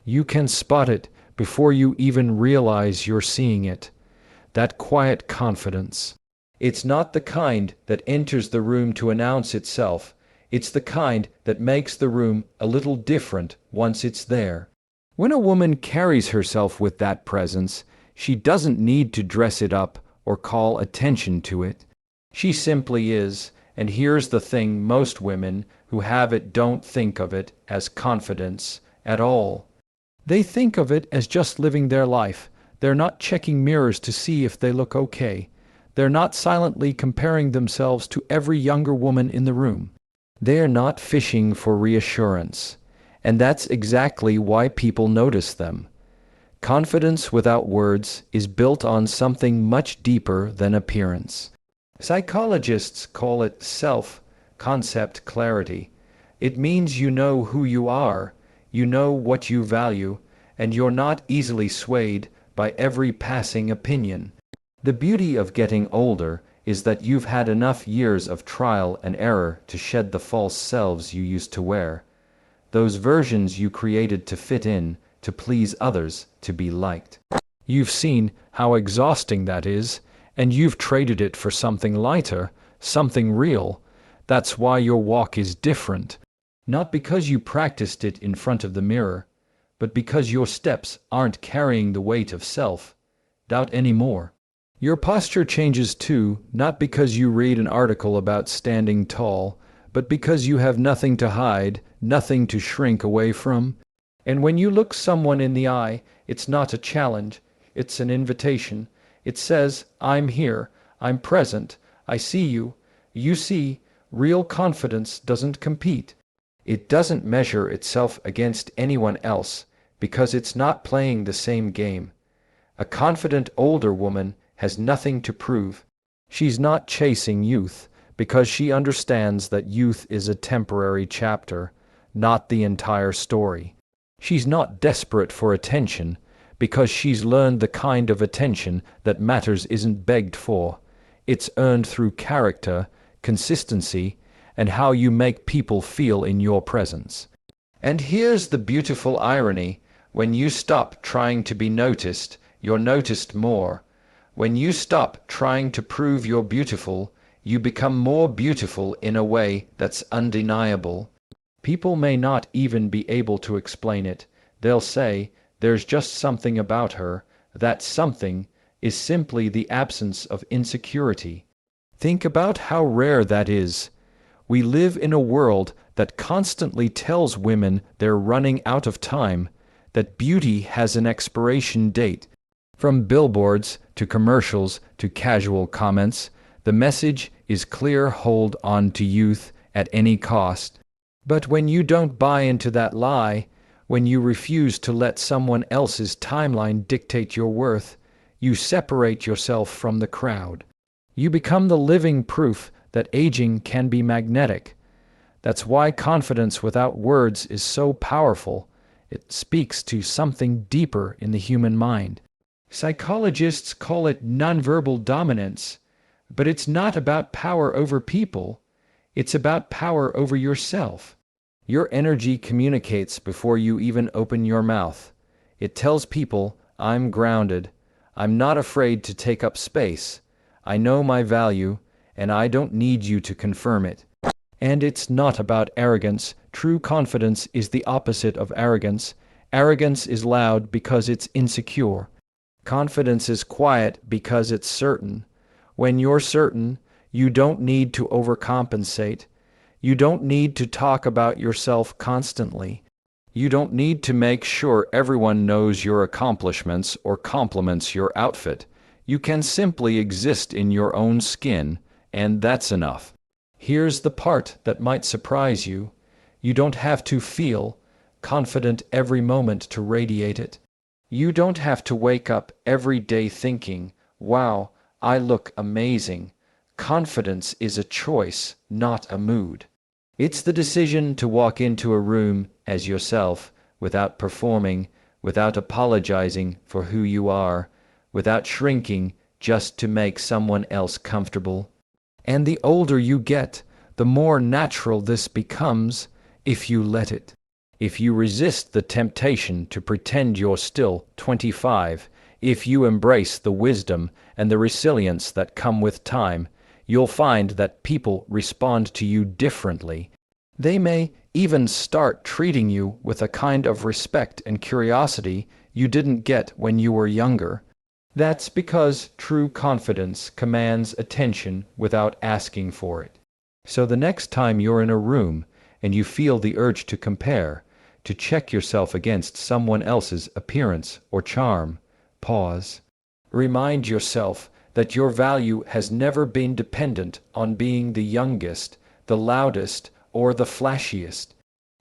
You can spot it before you even realize you're seeing it. That quiet confidence. It's not the kind that enters the room to announce itself. It's the kind that makes the room a little different once it's there. When a woman carries herself with that presence, she doesn't need to dress it up or call attention to it. She simply is, and here's the thing: most women who have it don't think of it as confidence at all. They think of it as just living their life. They're not checking mirrors to see if they look okay. They're not silently comparing themselves to every younger woman in the room. They're not fishing for reassurance. And that's exactly why people notice them. Confidence without words is built on something much deeper than appearance. Psychologists call it self-concept clarity. It means you know who you are, you know what you value, and you're not easily swayed by every passing opinion. The beauty of getting older is that you've had enough years of trial and error to shed the false selves you used to wear. Those versions you created to fit in, to please others, to be liked. You've seen how exhausting that is, and you've traded it for something lighter, something real. That's why your walk is different. Not because you practiced it in front of the mirror, but because your steps aren't carrying the weight of self-doubt anymore. Your posture changes too, not because you read an article about standing tall, but because you have nothing to hide, nothing to shrink away from. And when you look someone in the eye, it's not a challenge, it's an invitation. It says, I'm here, I'm present, I see you. You see, real confidence doesn't compete. It doesn't measure itself against anyone else, because it's not playing the same game. A confident older woman has nothing to prove. She's not chasing youth, because she understands that youth is a temporary chapter, not the entire story. She's not desperate for attention, because she's learned the kind of attention that matters isn't begged for. It's earned through character, consistency, and how you make people feel in your presence. And here's the beautiful irony: when you stop trying to be noticed, you're noticed more. When you stop trying to prove you're beautiful, you become more beautiful in a way that's undeniable. People may not even be able to explain it. They'll say, there's just something about her. That something is simply the absence of insecurity. Think about how rare that is. We live in a world that constantly tells women they're running out of time, that beauty has an expiration date. From billboards to commercials to casual comments, the message is clear: hold on to youth at any cost. But when you don't buy into that lie, when you refuse to let someone else's timeline dictate your worth, you separate yourself from the crowd. You become the living proof that aging can be magnetic. That's why confidence without words is so powerful. It speaks to something deeper in the human mind. Psychologists call it nonverbal dominance, but it's not about power over people. It's about power over yourself. Your energy communicates before you even open your mouth. It tells people, I'm grounded. I'm not afraid to take up space. I know my value, and I don't need you to confirm it. And it's not about arrogance. True confidence is the opposite of arrogance. Arrogance is loud because it's insecure. Confidence is quiet because it's certain. When you're certain, you don't need to overcompensate. You don't need to talk about yourself constantly. You don't need to make sure everyone knows your accomplishments or compliments your outfit. You can simply exist in your own skin, and that's enough. Here's the part that might surprise you. You don't have to feel confident every moment to radiate it. You don't have to wake up every day thinking, wow, I look amazing. Confidence is a choice, not a mood. It's the decision to walk into a room as yourself, without performing, without apologizing for who you are, without shrinking just to make someone else comfortable. And the older you get, the more natural this becomes if you let it. If you resist the temptation to pretend you're still 25, if you embrace the wisdom and the resilience that come with time, you'll find that people respond to you differently. They may even start treating you with a kind of respect and curiosity you didn't get when you were younger. That's because true confidence commands attention without asking for it. So the next time you're in a room and you feel the urge to compare, to check yourself against someone else's appearance or charm, pause. Remind yourself that your value has never been dependent on being the youngest, the loudest, or the flashiest.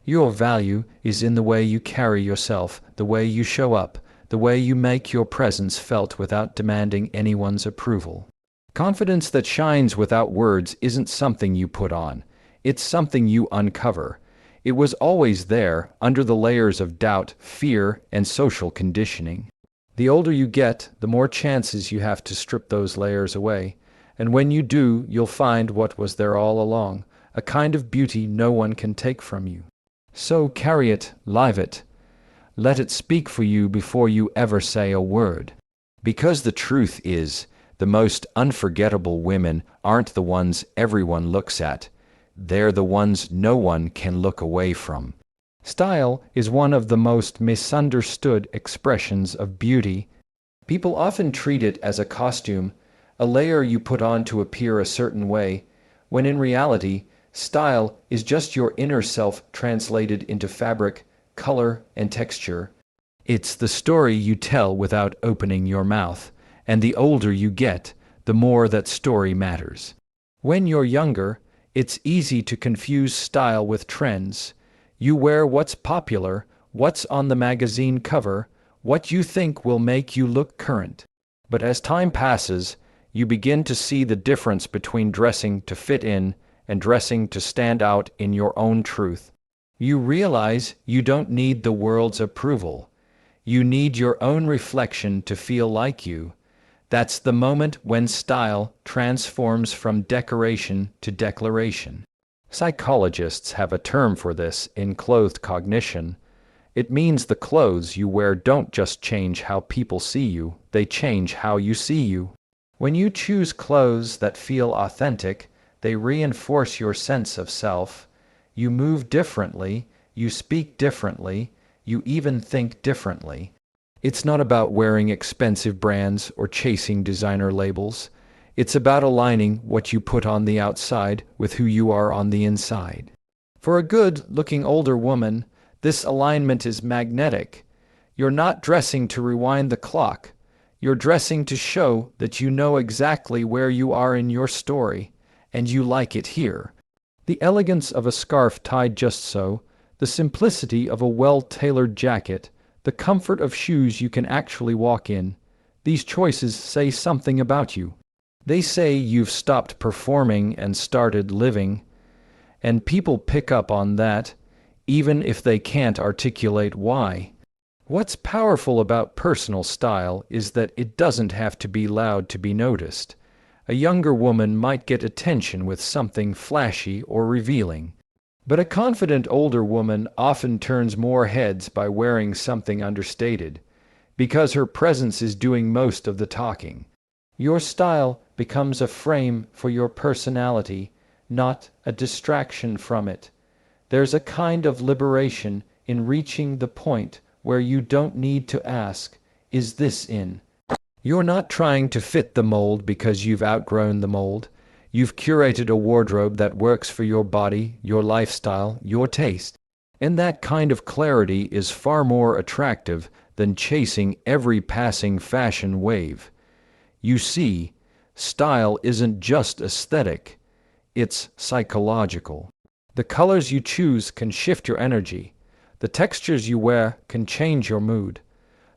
Your value is in the way you carry yourself, the way you show up, the way you make your presence felt without demanding anyone's approval. Confidence that shines without words isn't something you put on. It's something you uncover. It was always there, under the layers of doubt, fear, and social conditioning. The older you get, the more chances you have to strip those layers away. And when you do, you'll find what was there all along, a kind of beauty no one can take from you. So carry it, live it. Let it speak for you before you ever say a word. Because the truth is, the most unforgettable women aren't the ones everyone looks at. They're the ones no one can look away from. Style is one of the most misunderstood expressions of beauty. People often treat it as a costume, a layer you put on to appear a certain way, when in reality, style is just your inner self translated into fabric, color, and texture. It's the story you tell without opening your mouth, and the older you get, the more that story matters. When you're younger, it's easy to confuse style with trends. You wear what's popular, what's on the magazine cover, what you think will make you look current. But as time passes, you begin to see the difference between dressing to fit in and dressing to stand out in your own truth. You realize you don't need the world's approval. You need your own reflection to feel like you. That's the moment when style transforms from decoration to declaration. Psychologists have a term for this in clothed cognition. It means the clothes you wear don't just change how people see you, they change how you see you. When you choose clothes that feel authentic, they reinforce your sense of self. You move differently, you speak differently, you even think differently. It's not about wearing expensive brands or chasing designer labels. It's about aligning what you put on the outside with who you are on the inside. For a good-looking older woman, this alignment is magnetic. You're not dressing to rewind the clock. You're dressing to show that you know exactly where you are in your story, and you like it here. The elegance of a scarf tied just so, the simplicity of a well-tailored jacket, the comfort of shoes you can actually walk in, these choices say something about you. They say you've stopped performing and started living, and people pick up on that, even if they can't articulate why. What's powerful about personal style is that it doesn't have to be loud to be noticed. A younger woman might get attention with something flashy or revealing. But a confident older woman often turns more heads by wearing something understated, because her presence is doing most of the talking. Your style becomes a frame for your personality, not a distraction from it. There's a kind of liberation in reaching the point where you don't need to ask, "Is this in?" You're not trying to fit the mold because you've outgrown the mold. You've curated a wardrobe that works for your body, your lifestyle, your taste. And that kind of clarity is far more attractive than chasing every passing fashion wave. You see, style isn't just aesthetic, it's psychological. The colors you choose can shift your energy. The textures you wear can change your mood.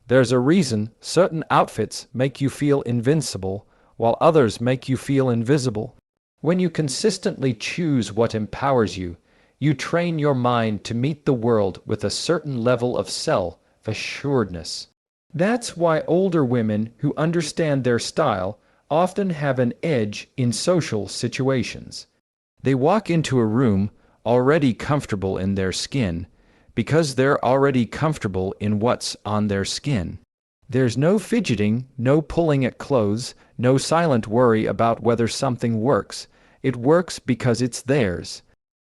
There's a reason certain outfits make you feel invincible, while others make you feel invisible. When you consistently choose what empowers you, you train your mind to meet the world with a certain level of self-assuredness. That's why older women who understand their style often have an edge in social situations. They walk into a room already comfortable in their skin because they're already comfortable in what's on their skin. There's no fidgeting, no pulling at clothes, no silent worry about whether something works. It works because it's theirs.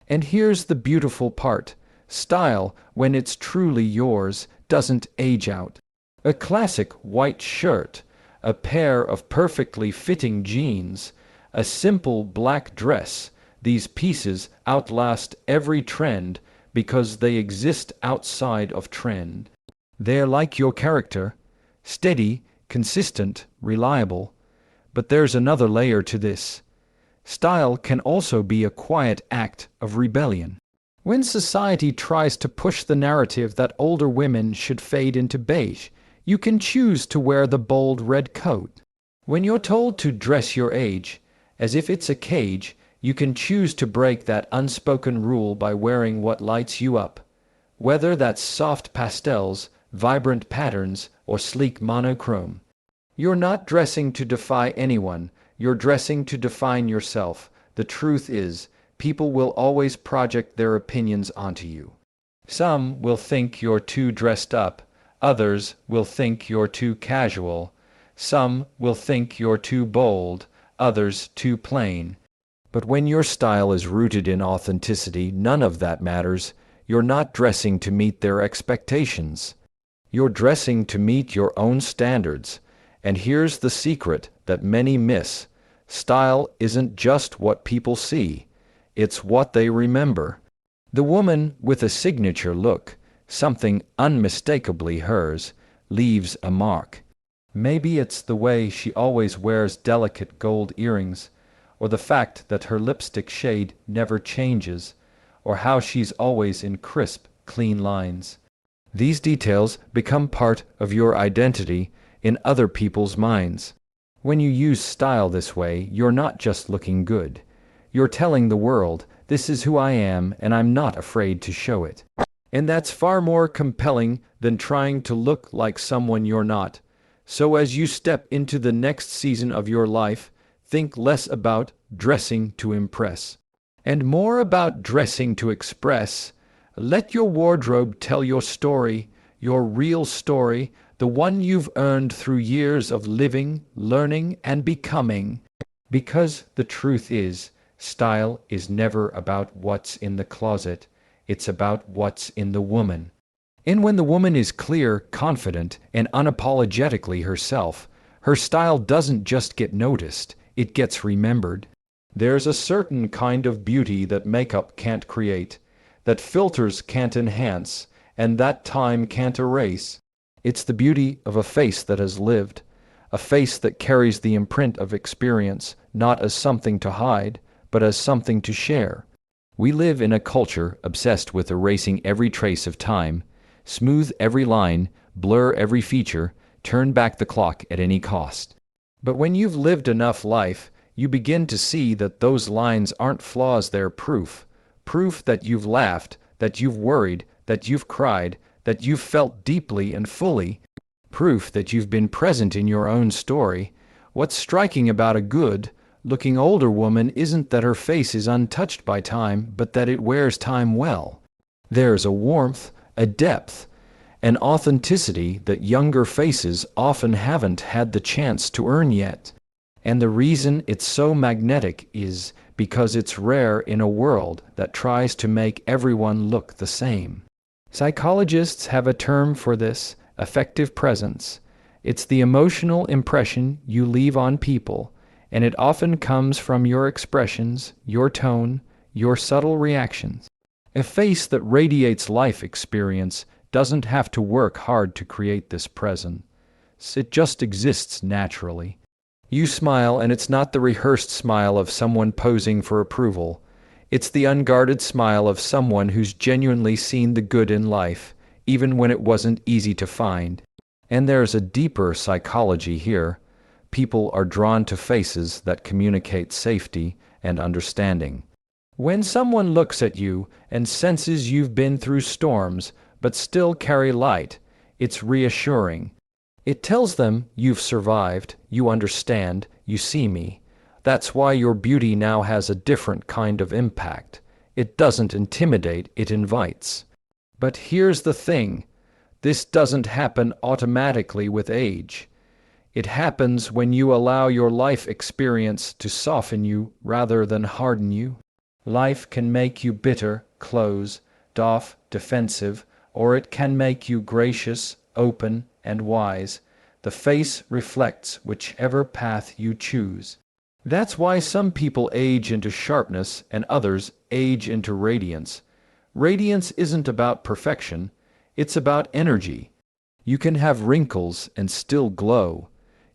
And here's the beautiful part. Style, when it's truly yours, doesn't age out. A classic white shirt, a pair of perfectly fitting jeans, a simple black dress, these pieces outlast every trend because they exist outside of trend. They're like your character, steady, consistent, reliable. But there's another layer to this. Style can also be a quiet act of rebellion. When society tries to push the narrative that older women should fade into beige, you can choose to wear the bold red coat. When you're told to dress your age, as if it's a cage, you can choose to break that unspoken rule by wearing what lights you up. Whether that's soft pastels, vibrant patterns, or sleek monochrome. You're not dressing to defy anyone, you're dressing to define yourself. The truth is, people will always project their opinions onto you. Some will think you're too dressed up, others will think you're too casual, some will think you're too bold, others too plain. But when your style is rooted in authenticity, none of that matters. You're not dressing to meet their expectations. You're dressing to meet your own standards. And here's the secret that many miss. Style isn't just what people see. It's what they remember. The woman with a signature look, something unmistakably hers, leaves a mark. Maybe it's the way she always wears delicate gold earrings, or the fact that her lipstick shade never changes, or how she's always in crisp, clean lines. These details become part of your identity in other people's minds. When you use style this way, you're not just looking good. You're telling the world, this is who I am, and I'm not afraid to show it. And that's far more compelling than trying to look like someone you're not. So as you step into the next season of your life, think less about dressing to impress, and more about dressing to express. Let your wardrobe tell your story, your real story, the one you've earned through years of living, learning, and becoming. Because the truth is, style is never about what's in the closet, it's about what's in the woman. And when the woman is clear, confident, and unapologetically herself, her style doesn't just get noticed, it gets remembered. There's a certain kind of beauty that makeup can't create, that filters can't enhance, and that time can't erase. It's the beauty of a face that has lived, a face that carries the imprint of experience, not as something to hide, but as something to share. We live in a culture obsessed with erasing every trace of time, smooth every line, blur every feature, turn back the clock at any cost. But when you've lived enough life, you begin to see that those lines aren't flaws, they're proof. Proof that you've laughed, that you've worried, that you've cried, that you've felt deeply and fully. Proof that you've been present in your own story. What's striking about a good-looking older woman isn't that her face is untouched by time, but that it wears time well. There's a warmth, a depth, an authenticity that younger faces often haven't had the chance to earn yet. And the reason it's so magnetic is because it's rare in a world that tries to make everyone look the same. Psychologists have a term for this, affective presence. It's the emotional impression you leave on people, and it often comes from your expressions, your tone, your subtle reactions. A face that radiates life experience doesn't have to work hard to create this presence. It just exists naturally. You smile, and it's not the rehearsed smile of someone posing for approval. It's the unguarded smile of someone who's genuinely seen the good in life, even when it wasn't easy to find. And there's a deeper psychology here. People are drawn to faces that communicate safety and understanding. When someone looks at you and senses you've been through storms but still carry light, it's reassuring. It tells them you've survived, you understand, you see me. That's why your beauty now has a different kind of impact. It doesn't intimidate, it invites. But here's the thing. This doesn't happen automatically with age. It happens when you allow your life experience to soften you rather than harden you. Life can make you bitter, closed off, defensive, or it can make you gracious, open, and wise. The face reflects whichever path you choose. That's why some people age into sharpness and others age into radiance. Radiance isn't about perfection, it's about energy. You can have wrinkles and still glow.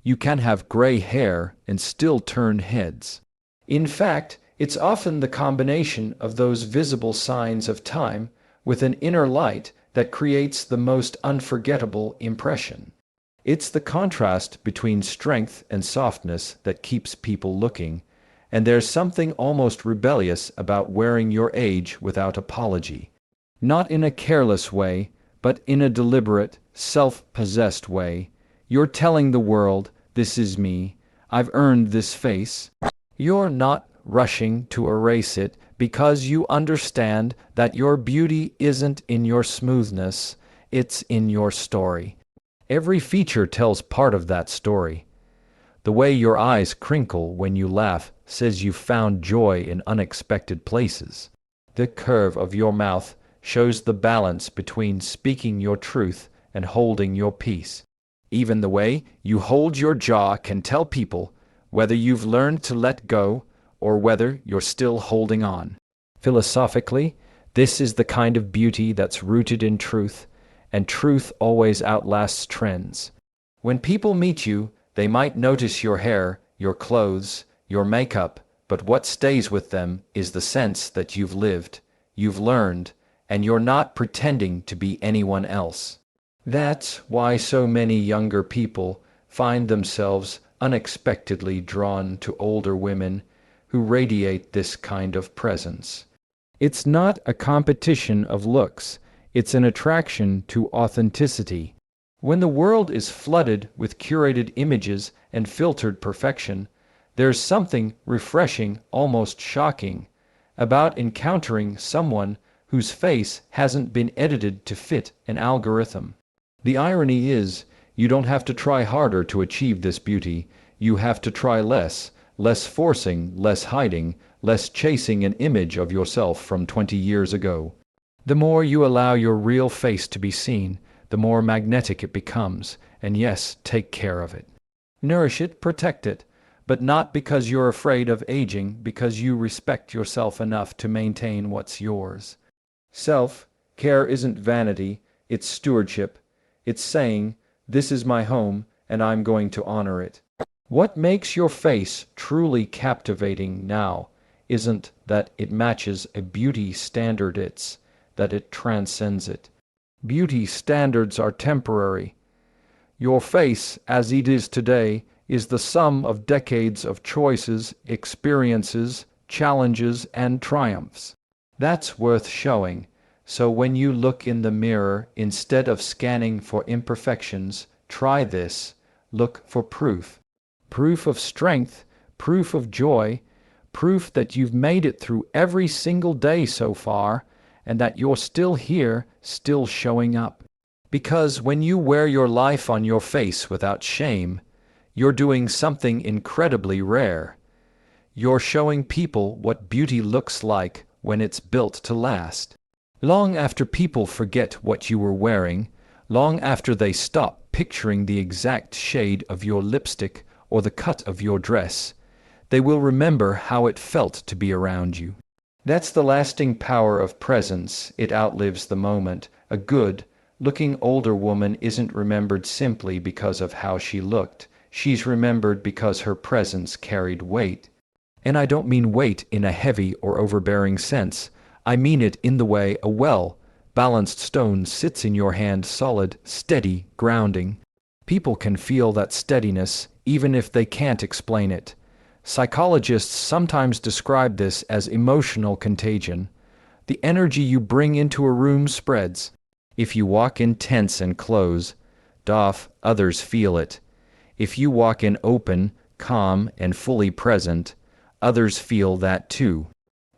You can have gray hair and still turn heads. In fact, it's often the combination of those visible signs of time with an inner light that creates the most unforgettable impression. It's the contrast between strength and softness that keeps people looking, and there's something almost rebellious about wearing your age without apology. Not in a careless way, but in a deliberate, self-possessed way. You're telling the world, this is me, I've earned this face. You're not rushing to erase it because you understand that your beauty isn't in your smoothness, it's in your story. Every feature tells part of that story. The way your eyes crinkle when you laugh says you've found joy in unexpected places. The curve of your mouth shows the balance between speaking your truth and holding your peace. Even the way you hold your jaw can tell people whether you've learned to let go or whether you're still holding on. Philosophically, this is the kind of beauty that's rooted in truth, and truth always outlasts trends. When people meet you, they might notice your hair, your clothes, your makeup, but what stays with them is the sense that you've lived, you've learned, and you're not pretending to be anyone else. That's why so many younger people find themselves unexpectedly drawn to older women who radiate this kind of presence. It's not a competition of looks, it's an attraction to authenticity. When the world is flooded with curated images and filtered perfection, there's something refreshing, almost shocking, about encountering someone whose face hasn't been edited to fit an algorithm. The irony is, you don't have to try harder to achieve this beauty, you have to try less forcing, less hiding, less chasing an image of yourself from 20 years ago. The more you allow your real face to be seen, the more magnetic it becomes, and yes, take care of it. Nourish it, protect it, but not because you're afraid of aging, because you respect yourself enough to maintain what's yours. Self-care isn't vanity, it's stewardship. It's saying, this is my home, and I'm going to honor it. What makes your face truly captivating now isn't that it matches a beauty standard, it's that it transcends it. Beauty standards are temporary. Your face, as it is today, is the sum of decades of choices, experiences, challenges, and triumphs. That's worth showing. So when you look in the mirror, instead of scanning for imperfections, try this. Look for proof. Proof of strength, proof of joy, proof that you've made it through every single day so far, and that you're still here, still showing up. Because when you wear your life on your face without shame, you're doing something incredibly rare. You're showing people what beauty looks like when it's built to last. Long after people forget what you were wearing, long after they stop picturing the exact shade of your lipstick or the cut of your dress, they will remember how it felt to be around you. That's the lasting power of presence. It outlives the moment. A good-looking older woman isn't remembered simply because of how she looked. She's remembered because her presence carried weight. And I don't mean weight in a heavy or overbearing sense. I mean it in the way a well-balanced stone sits in your hand, solid, steady, grounding. People can feel that steadiness even if they can't explain it. Psychologists sometimes describe this as emotional contagion. The energy you bring into a room spreads. If you walk in tense and close, others feel it. If you walk in open, calm, and fully present, others feel that too.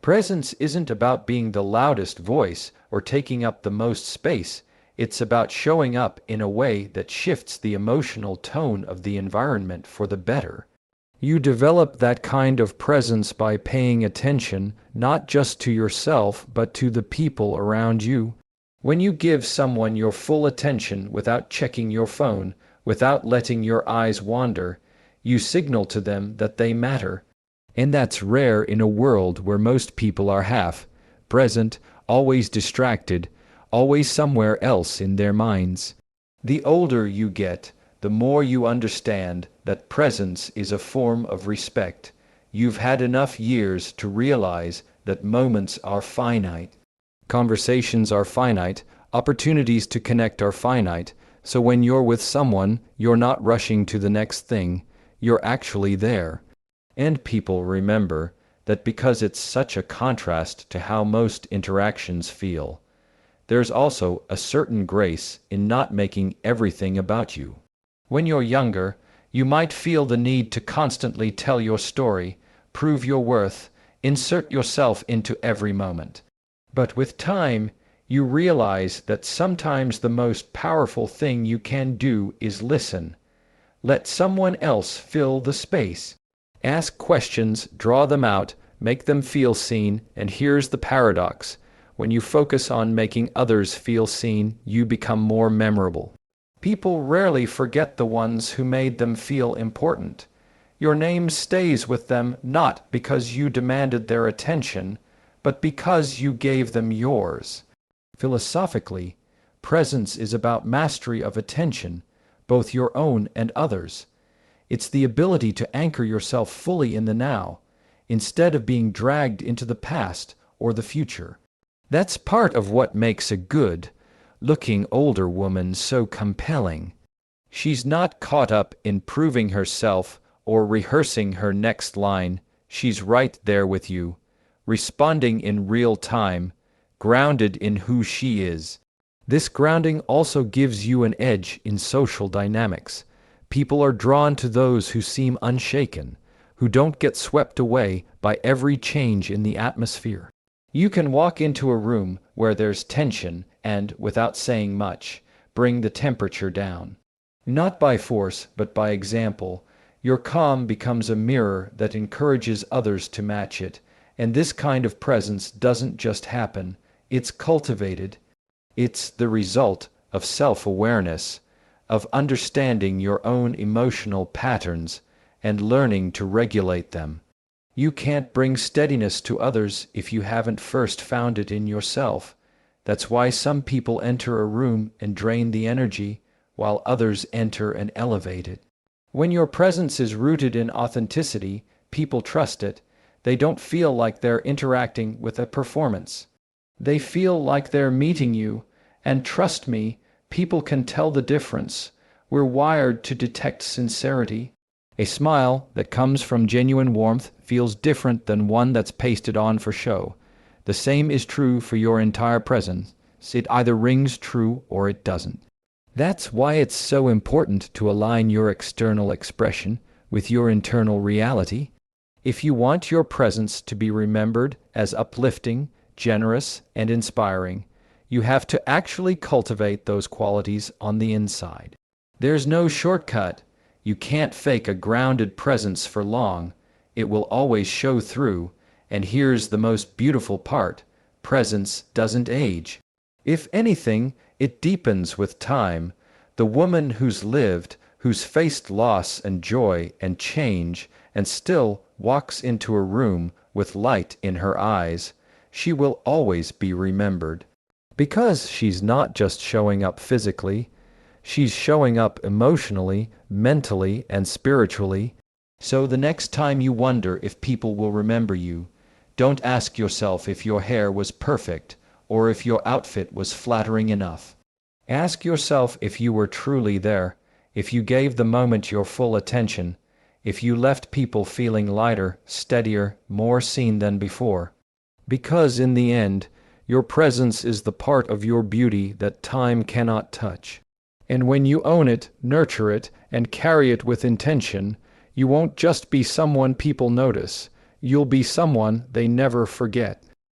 Presence isn't about being the loudest voice or taking up the most space. It's about showing up in a way that shifts the emotional tone of the environment for the better. You develop that kind of presence by paying attention not just to yourself but to the people around you. When you give someone your full attention without checking your phone, without letting your eyes wander, you signal to them that they matter. And that's rare in a world where most people are half present, always distracted, always somewhere else in their minds. The older you get, the more you understand that presence is a form of respect. You've had enough years to realize that moments are finite. Conversations are finite, opportunities to connect are finite, so when you're with someone, you're not rushing to the next thing, you're actually there. And people remember that because it's such a contrast to how most interactions feel. There's also a certain grace in not making everything about you. When you're younger, you might feel the need to constantly tell your story, prove your worth, insert yourself into every moment. But with time, you realize that sometimes the most powerful thing you can do is listen. Let someone else fill the space. Ask questions, draw them out, make them feel seen, and here's the paradox. When you focus on making others feel seen, you become more memorable. People rarely forget the ones who made them feel important. Your name stays with them not because you demanded their attention, but because you gave them yours. Philosophically, presence is about mastery of attention, both your own and others. It's the ability to anchor yourself fully in the now, instead of being dragged into the past or the future. That's part of what makes a good-looking older woman so compelling. She's not caught up in proving herself or rehearsing her next line. She's right there with you, responding in real time, grounded in who she is. This grounding also gives you an edge in social dynamics. People are drawn to those who seem unshaken, who don't get swept away by every change in the atmosphere. You can walk into a room where there's tension and, without saying much, bring the temperature down. Not by force, but by example. Your calm becomes a mirror that encourages others to match it, and this kind of presence doesn't just happen, it's cultivated. It's the result of self-awareness, of understanding your own emotional patterns and learning to regulate them. You can't bring steadiness to others if you haven't first found it in yourself. That's why some people enter a room and drain the energy, while others enter and elevate it. When your presence is rooted in authenticity, people trust it. They don't feel like they're interacting with a performance. They feel like they're meeting you, and trust me, people can tell the difference. We're wired to detect sincerity. A smile that comes from genuine warmth feels different than one that's pasted on for show. The same is true for your entire presence. It either rings true or it doesn't. That's why it's so important to align your external expression with your internal reality. If you want your presence to be remembered as uplifting, generous, and inspiring, you have to actually cultivate those qualities on the inside. There's no shortcut. You can't fake a grounded presence for long. It will always show through. And here's the most beautiful part. Presence doesn't age. If anything, it deepens with time. The woman who's lived, who's faced loss and joy and change, and still walks into a room with light in her eyes, she will always be remembered. Because she's not just showing up physically, she's showing up emotionally, mentally, and spiritually. So the next time you wonder if people will remember you, don't ask yourself if your hair was perfect or if your outfit was flattering enough. Ask yourself if you were truly there, if you gave the moment your full attention, if you left people feeling lighter, steadier, more seen than before. Because in the end, your presence is the part of your beauty that time cannot touch. And when you own it, nurture it, and carry it with intention, you won't just be someone people notice. you'll be someone they never forget.